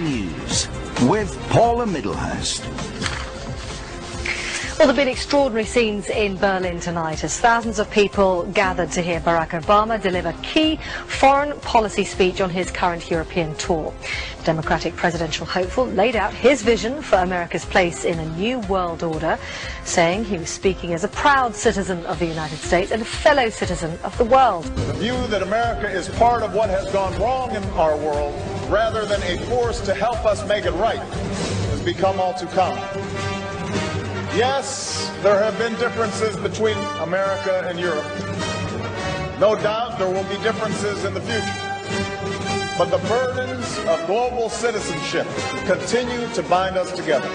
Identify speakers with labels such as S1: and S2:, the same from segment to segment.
S1: News with Paula Middlehurst.
S2: Well, there have been extraordinary scenes in Berlin tonight as thousands of people gathered to hear Barack Obama deliver key foreign policy speech on his current European tour. The Democratic presidential hopeful laid out his vision for America's place in a new world order, saying he was speaking as a proud citizen of the United States and a fellow citizen of the world.
S3: The view that America is part of what has gone wrong in our world, rather than a force to help us make it right, has become all too common. Yes, there have been differences between America and Europe. No doubt there will be differences in the future. But the burdens of global citizenship continue to bind us together.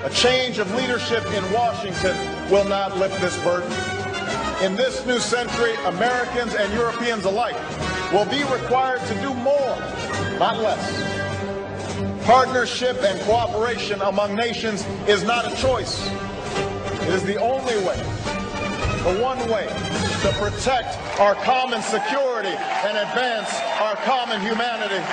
S3: A change of leadership in Washington will not lift this burden. In this new century, Americans and Europeans alike will be required to do more, not less. Partnership and cooperation among nations is not a choice. It is the only way, the one way, to protect our common security and advance our common humanity.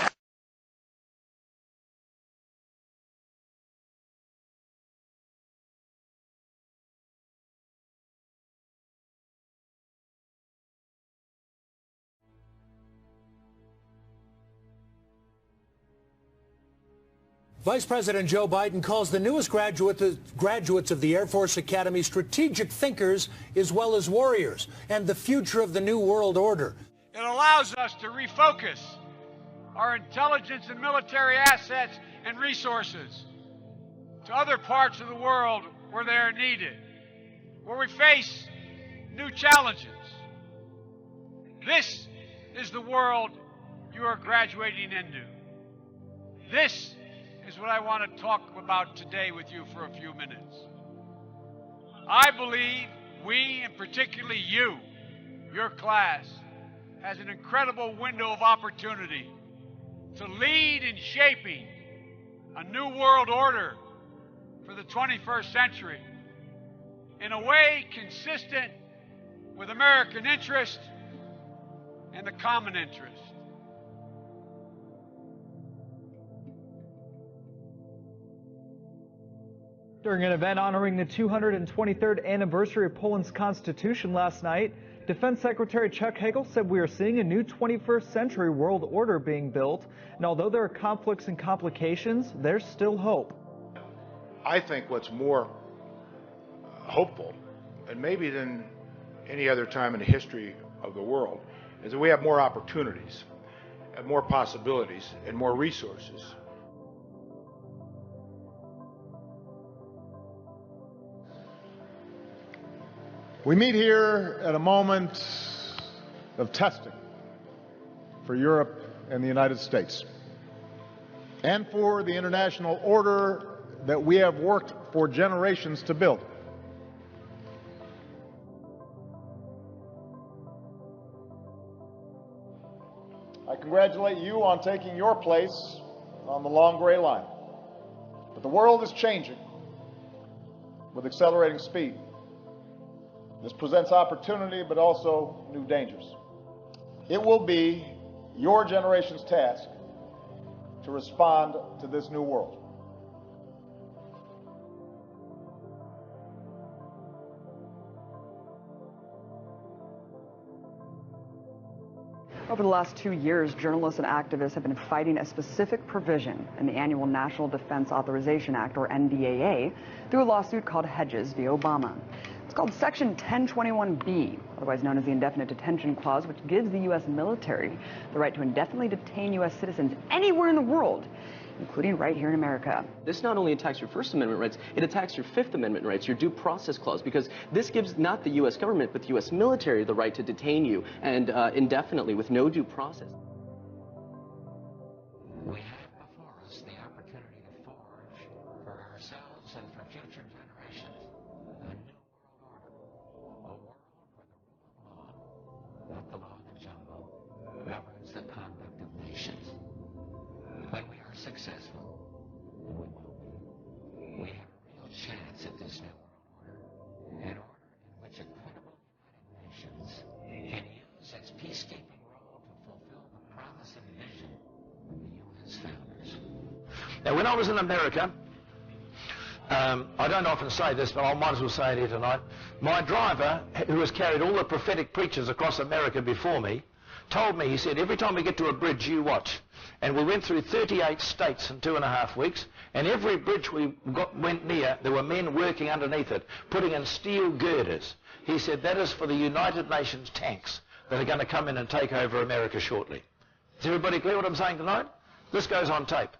S4: Vice President Joe Biden calls the newest graduates of the Air Force Academy strategic thinkers as well as warriors, and the future of the New World Order.
S5: It allows us to refocus our intelligence and military assets and resources to other parts of the world where they are needed, where we face new challenges. This is the world you are graduating into. This is what I want to talk about today with you for a few minutes. I believe we, and particularly you, your class, has an incredible window of opportunity to lead in shaping a new world order for the 21st century in a way consistent with American interest and the common interest.
S6: During an event honoring the 223rd anniversary of Poland's constitution last night, Defense Secretary Chuck Hagel said we are seeing a new 21st century world order being built, and although there are conflicts and complications, there's still hope.
S7: I think what's more hopeful, and maybe than any other time in the history of the world, is that we have more opportunities, and more possibilities, and more resources.
S3: We meet here at a moment of testing for Europe and the United States, and for the international order that we have worked for generations to build. I congratulate you on taking your place on the long gray line. But the world is changing with accelerating speed. This presents opportunity, but also new dangers. It will be your generation's task to respond to this new world.
S8: Over the last 2 years, journalists and activists have been fighting a specific provision in the annual National Defense Authorization Act, or NDAA, through a lawsuit called Hedges v. Obama. It's called Section 1021B, otherwise known as the Indefinite Detention Clause, which gives the U.S. military the right to indefinitely detain U.S. citizens anywhere in the world, including right here in America.
S9: This not only attacks your First Amendment rights, it attacks your Fifth Amendment rights, your Due Process Clause, because this gives not the U.S. government, but the U.S. military the right to detain you and indefinitely with no due process.
S10: We have before us the opportunity to forge for ourselves and for future generations a new world order, a world where the rule of law, not the law of the jungle, governs the conduct of nations. When we are successful, and we will be, we have a real chance at this new world order, an order in which a credible United Nations can use its peacekeeping role to fulfill the promise and vision of the U.S. founding.
S11: Now, when I was in America, I don't often say this, but I might as well say it here tonight. My driver, who has carried all the prophetic preachers across America before me, told me, he said, every time we get to a bridge, you watch. And we went through 38 states in 2.5 weeks, and every bridge we went near, there were men working underneath it, putting in steel girders. He said, that is for the United Nations tanks that are going to come in and take over America shortly. Is everybody clear what I'm saying tonight? This goes on tape.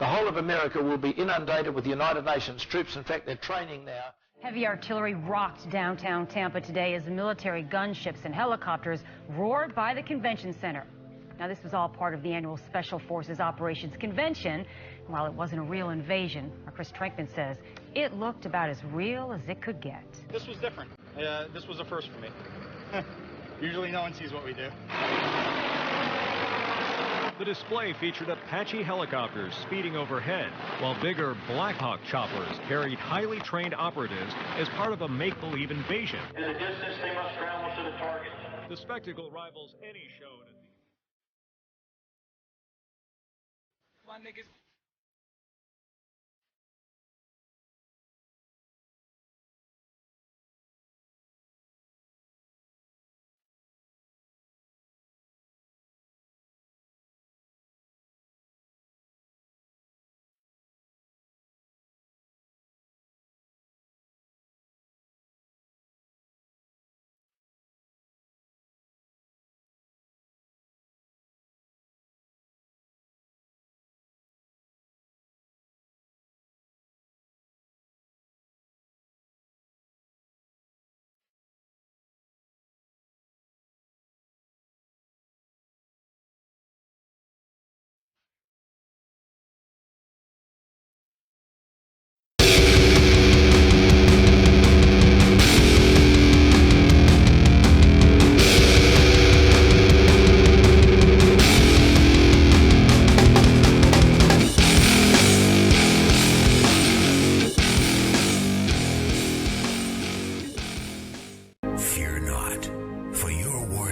S11: The whole of America will be inundated with the United Nations troops. In fact, they're training now.
S12: Heavy artillery rocked downtown Tampa today as military gunships and helicopters roared by the convention center. Now, this was all part of the annual Special Forces Operations Convention. While it wasn't a real invasion, Chris Trankman says it looked about as real as it could get.
S13: This was different. This was a first for me. Usually no one sees what we do.
S14: The display featured Apache helicopters speeding overhead, while bigger Black Hawk choppers carried highly trained operatives as part of a make-believe invasion.
S15: In the distance, they must travel to the target.
S14: The spectacle rivals any show at a...
S15: Come on, niggas.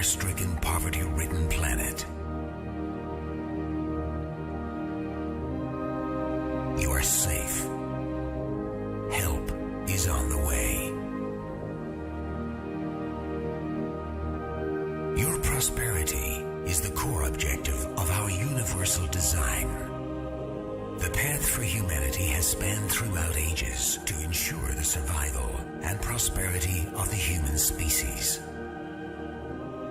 S16: war-stricken, poverty-ridden planet. You are safe. Help is on the way. Your prosperity is the core objective of our universal design. The path for humanity has spanned throughout ages to ensure the survival and prosperity of the human species.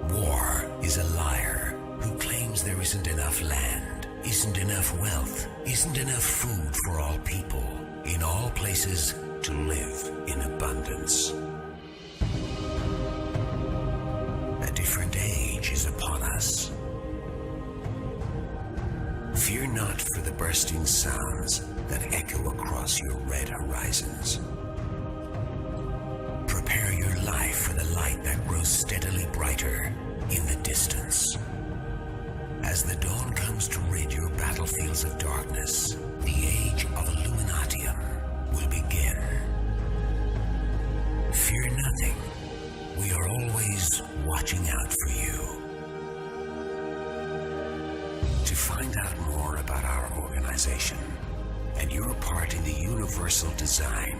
S16: War is a liar who claims there isn't enough land, isn't enough wealth, isn't enough food for all people, in all places to live in abundance. A different age is upon us. Fear not for the bursting sounds that echo across your red horizons. Prepare your life for the light that grows steadily brighter in the distance. As the dawn comes to rid your battlefields of darkness, the age of Illuminatium will begin. Fear nothing. We are always watching out for you. To find out more about our organization and your part in the universal design,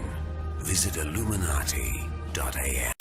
S16: visit Illuminati.am.